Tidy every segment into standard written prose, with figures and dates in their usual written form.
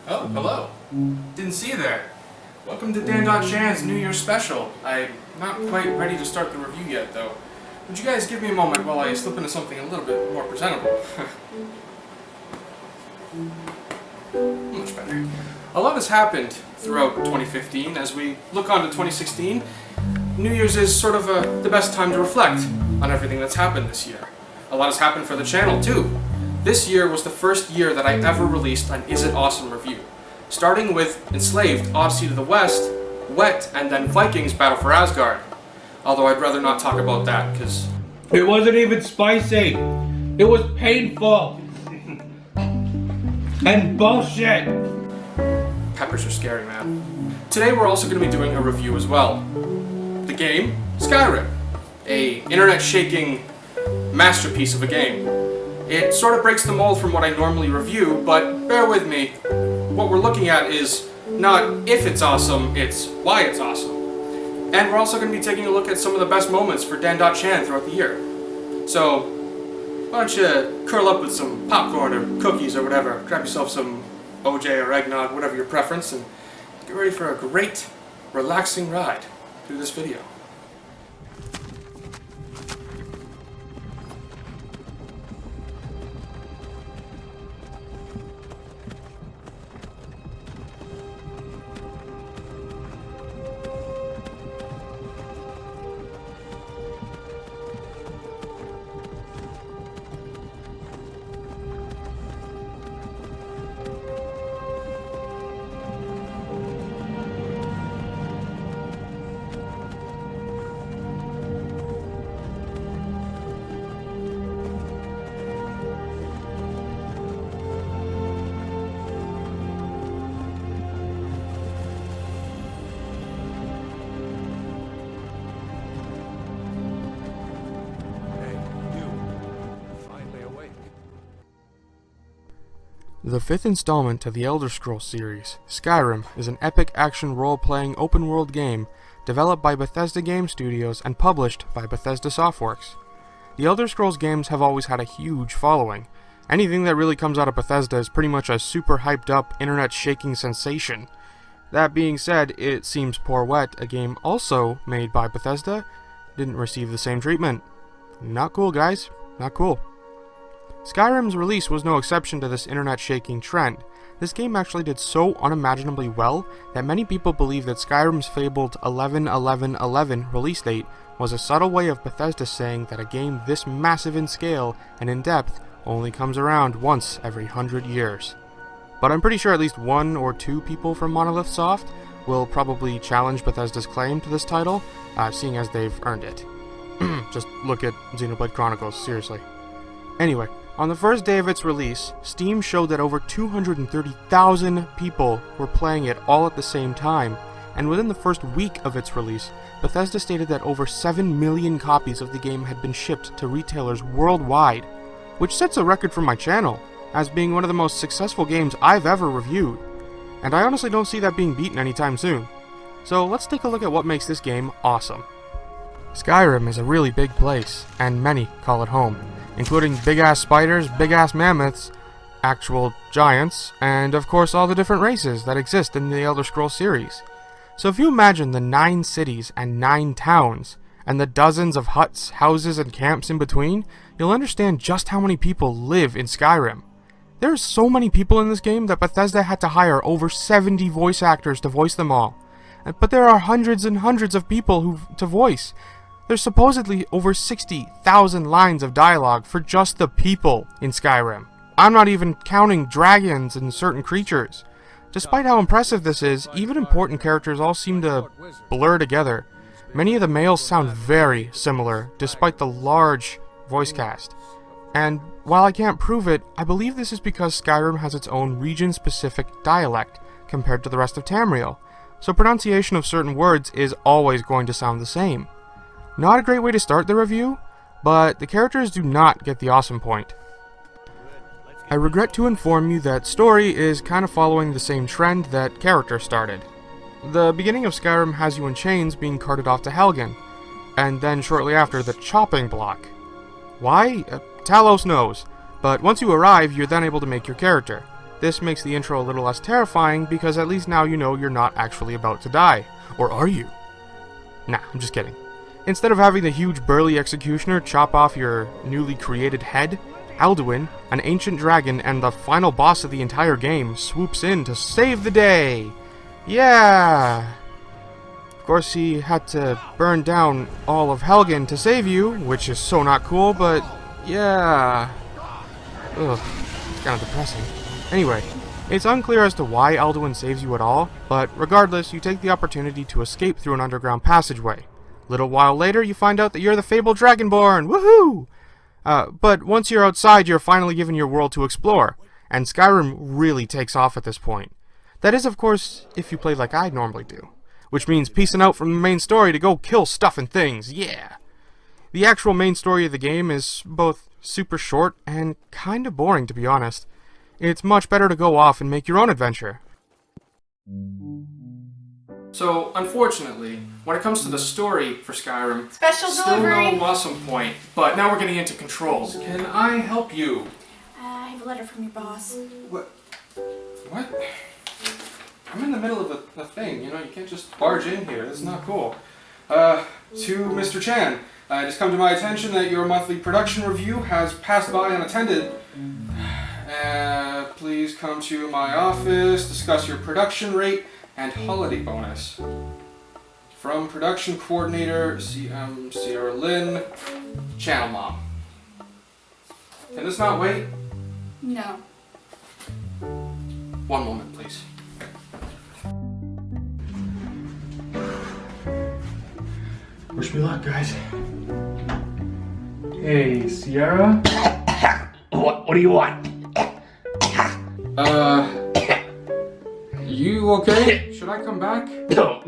Oh, hello. Didn't see you there. Welcome to dan.chan's New Year's special. I'm not quite ready to start the review yet, though. Would you guys give me a moment while I slip into something a little bit more presentable? Much better. A lot has happened throughout 2015. As we look on to 2016, New Year's is sort of the best time to reflect on everything that's happened this year. A lot has happened for the channel, too. This year was the first year that I ever released an Is It Awesome review. Starting with Enslaved, Odyssey to the West, Wet, and then Vikings, Battle for Asgard. Although I'd rather not talk about that, because... It wasn't even spicy. It was painful. And bullshit. Peppers are scary, man. Today we're also going to be doing a review as well. The game, Skyrim. A internet-shaking masterpiece of a game. It sort of breaks the mold from what I normally review, but bear with me. What we're looking at is not if it's awesome, it's why it's awesome. And we're also going to be taking a look at some of the best moments for dan.chan throughout the year. So, why don't you curl up with some popcorn or cookies or whatever, grab yourself some OJ or eggnog, whatever your preference, and get ready for a great, relaxing ride through this video. The fifth installment to the Elder Scrolls series, Skyrim, is an epic action role-playing open-world game developed by Bethesda Game Studios and published by Bethesda Softworks. The Elder Scrolls games have always had a huge following. Anything that really comes out of Bethesda is pretty much a super hyped-up, internet-shaking sensation. That being said, it seems Poor Wet, a game also made by Bethesda, didn't receive the same treatment. Not cool, guys. Not cool. Skyrim's release was no exception to this internet-shaking trend. This game actually did so unimaginably well that many people believe that Skyrim's fabled 11/11/11 release date was a subtle way of Bethesda saying that a game this massive in scale and in depth only comes around once every 100 years. But I'm pretty sure at least one or two people from Monolith Soft will probably challenge Bethesda's claim to this title, seeing as they've earned it. Just look at Xenoblade Chronicles, seriously. Anyway, on the first day of its release, Steam showed that over 230,000 people were playing it all at the same time, and within the first week of its release, Bethesda stated that over 7 million copies of the game had been shipped to retailers worldwide, which sets a record for my channel, as being one of the most successful games I've ever reviewed, and I honestly don't see that being beaten anytime soon. So let's take a look at what makes this game awesome. Skyrim is a really big place, and many call it home, including big-ass spiders, big-ass mammoths, actual giants, and of course all the different races that exist in the Elder Scrolls series. So if you imagine the 9 cities and 9 towns, and the dozens of huts, houses, and camps in between, you'll understand just how many people live in Skyrim. There are so many people in this game that Bethesda had to hire over 70 voice actors to voice them all. But there are hundreds and hundreds of people to voice. There's supposedly over 60,000 lines of dialogue for just the people in Skyrim. I'm not even counting dragons and certain creatures. Despite how impressive this is, even important characters all seem to blur together. Many of the males sound very similar, despite the large voice cast. And while I can't prove it, I believe this is because Skyrim has its own region-specific dialect compared to the rest of Tamriel, so pronunciation of certain words is always going to sound the same. Not a great way to start the review, but the characters do not get the awesome point. I regret to inform you that story is kind of following the same trend that character started. The beginning of Skyrim has you in chains being carted off to Helgen, and then shortly after the chopping block. Why? Talos knows, But once you arrive, you're then able to make your character. This makes the intro a little less terrifying because at least now you know you're not actually about to die. Or are you? Nah, I'm just kidding. Instead of having the huge burly executioner chop off your newly created head, Alduin, an ancient dragon and the final boss of the entire game, swoops in to save the day! Yeah! Of course, he had to burn down all of Helgen to save you, which is so not cool, but yeah. Ugh, it's kind of depressing. Anyway, it's unclear as to why Alduin saves you at all, but regardless, you take the opportunity to escape through an underground passageway. Little while later, you find out that you're the fabled Dragonborn! Woohoo! But once you're outside, you're finally given your world to explore, and Skyrim really takes off at this point. That is, of course, if you play like I normally do, which means peacing out from the main story to go kill stuff and things, yeah! The actual main story of the game is both super short and kinda boring, to be honest. It's much better to go off and make your own adventure. So, unfortunately, when it comes to the story for Skyrim, Special delivery. Still no awesome point, but now we're getting into controls. Can I help you? I have a letter from your boss. What? I'm in the middle of a thing, you can't just barge in here. This is not cool. To Mr. Chan, it has come to my attention that your monthly production review has passed by unattended. Please come to my office, discuss your production rate and holiday bonus. From production coordinator, CM Sierra Lynn, Channel Mom. Can this not wait? No. One moment, please. Wish me luck, guys. Hey, Sierra? What do you want? You okay? Should I come back? No,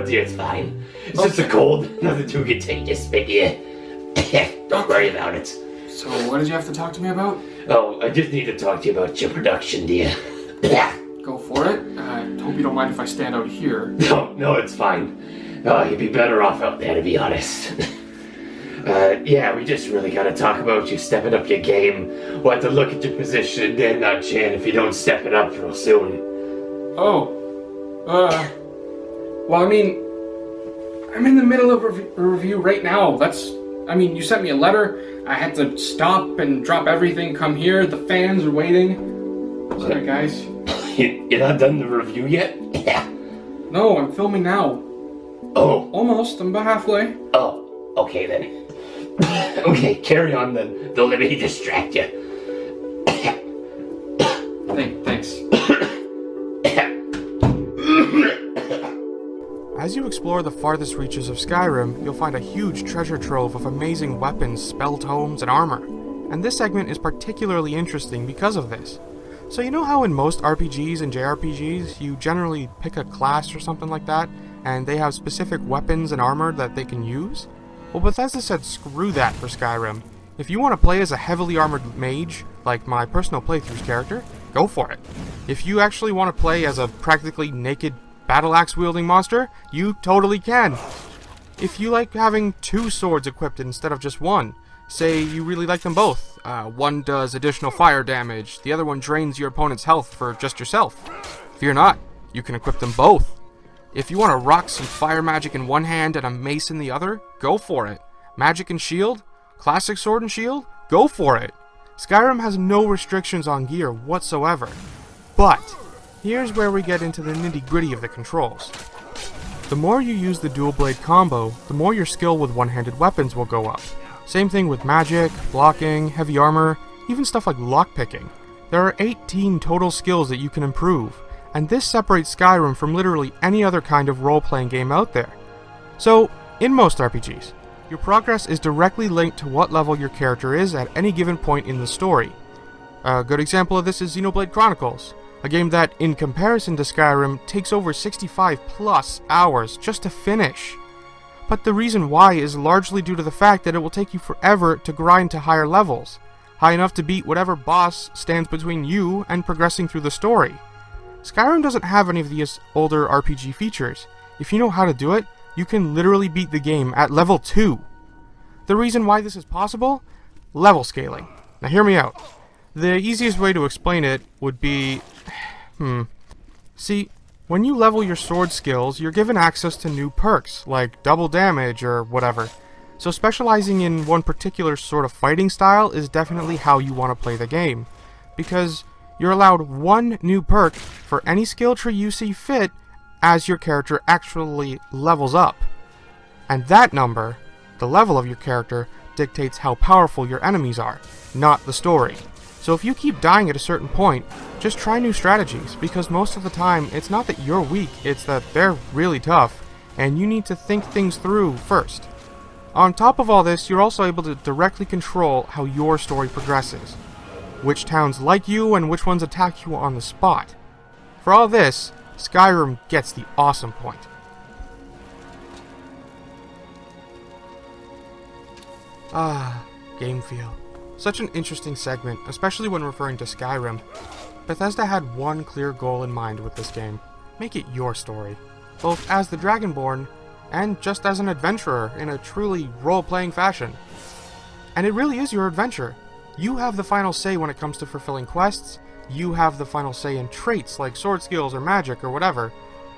dear, it's fine. It's just a cold, nothing too contagious, baby. Don't worry about it. So, what did you have to talk to me about? Oh, I just need to talk to you about your production, dear. Go for it. I hope you don't mind if I stand out here. No, it's fine. Oh, you'd be better off out there, to be honest. Yeah, we just really gotta talk about you stepping up your game. We'll have to look at your position in dan.chan if you don't step it up real soon. Oh. Well, I mean, I'm in the middle of a review right now. You sent me a letter. I had to stop and drop everything, come here. The fans are waiting. Sorry, guys. You're not done the review yet? No, I'm filming now. Oh. Almost. I'm about halfway. Oh, okay then. Okay, carry on then. Don't let me distract you. Thanks. As you explore the farthest reaches of Skyrim, you'll find a huge treasure trove of amazing weapons, spell tomes, and armor. And this segment is particularly interesting because of this. So you know how in most RPGs and JRPGs, you generally pick a class or something like that, and they have specific weapons and armor that they can use? Well, Bethesda said screw that for Skyrim. If you want to play as a heavily armored mage, like my personal playthrough's character, go for it. If you actually want to play as a practically naked battle axe wielding monster, you totally can. If you like having two swords equipped instead of just one, say you really like them both. One does additional fire damage, the other one drains your opponent's health for just yourself. Fear not, you can equip them both. If you want to rock some fire magic in one hand and a mace in the other, go for it. Magic and shield? Classic sword and shield? Go for it. Skyrim has no restrictions on gear whatsoever. But here's where we get into the nitty-gritty of the controls. The more you use the dual blade combo, the more your skill with one-handed weapons will go up. Same thing with magic, blocking, heavy armor, even stuff like lockpicking. There are 18 total skills that you can improve, and this separates Skyrim from literally any other kind of role-playing game out there. So, in most RPGs, your progress is directly linked to what level your character is at any given point in the story. A good example of this is Xenoblade Chronicles, a game that, in comparison to Skyrim, takes over 65 plus hours just to finish. But the reason why is largely due to the fact that it will take you forever to grind to higher levels, high enough to beat whatever boss stands between you and progressing through the story. Skyrim doesn't have any of these older RPG features. If you know how to do it, you can literally beat the game at level 2. The reason why this is possible? Level scaling. Now hear me out. The easiest way to explain it would be... See, when you level your sword skills, you're given access to new perks, like double damage or whatever. So specializing in one particular sort of fighting style is definitely how you want to play the game, because you're allowed one new perk for any skill tree you see fit as your character actually levels up. And that number, the level of your character, dictates how powerful your enemies are, not the story. So if you keep dying at a certain point, just try new strategies, because most of the time it's not that you're weak, it's that they're really tough, and you need to think things through first. On top of all this, you're also able to directly control how your story progresses, which towns like you and which ones attack you on the spot. For all this, Skyrim gets the awesome point. Game feel. Such an interesting segment, especially when referring to Skyrim. Bethesda had one clear goal in mind with this game. Make it your story, both as the Dragonborn and just as an adventurer in a truly role-playing fashion. And it really is your adventure. You have the final say when it comes to fulfilling quests, you have the final say in traits like sword skills or magic or whatever.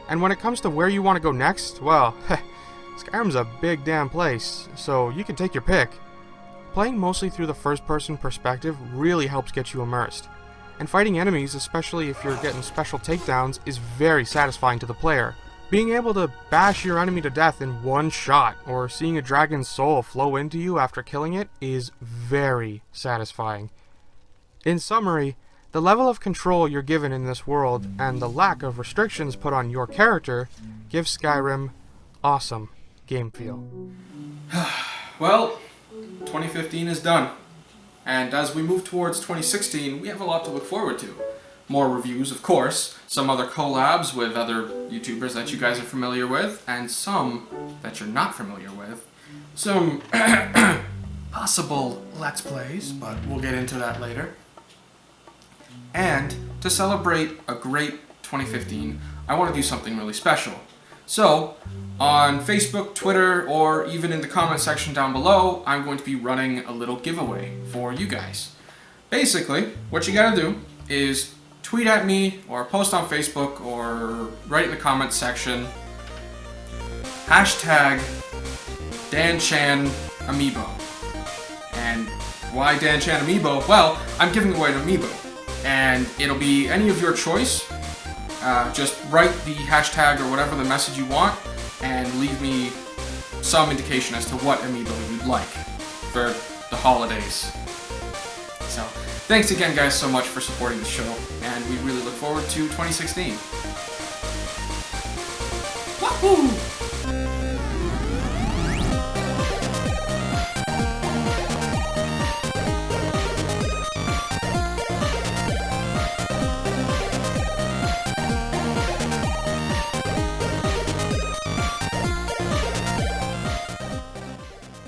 And when it comes to where you want to go next, well, Skyrim's a big damn place, so you can take your pick. Playing mostly through the first-person perspective really helps get you immersed. And fighting enemies, especially if you're getting special takedowns, is very satisfying to the player. Being able to bash your enemy to death in one shot, or seeing a dragon's soul flow into you after killing it, is very satisfying. In summary, the level of control you're given in this world, and the lack of restrictions put on your character, gives Skyrim awesome game feel. Well, 2015 is done, and as we move towards 2016, we have a lot to look forward to. More reviews, of course, some other collabs with other YouTubers that you guys are familiar with, and some that you're not familiar with. Some possible Let's Plays, but we'll get into that later. And to celebrate a great 2015, I want to do something really special. So, on Facebook, Twitter, or even in the comment section down below, I'm going to be running a little giveaway for you guys. Basically, what you gotta do is tweet at me, or post on Facebook, or write in the comments section, hashtag dan.chan amiibo. And why dan.chan amiibo? Well, I'm giving away an amiibo, and it'll be any of your choice. Just write the hashtag or whatever the message you want, and leave me some indication as to what amiibo you'd like for the holidays. So, thanks again guys so much for supporting the show, and we really look forward to 2016. Wahoo!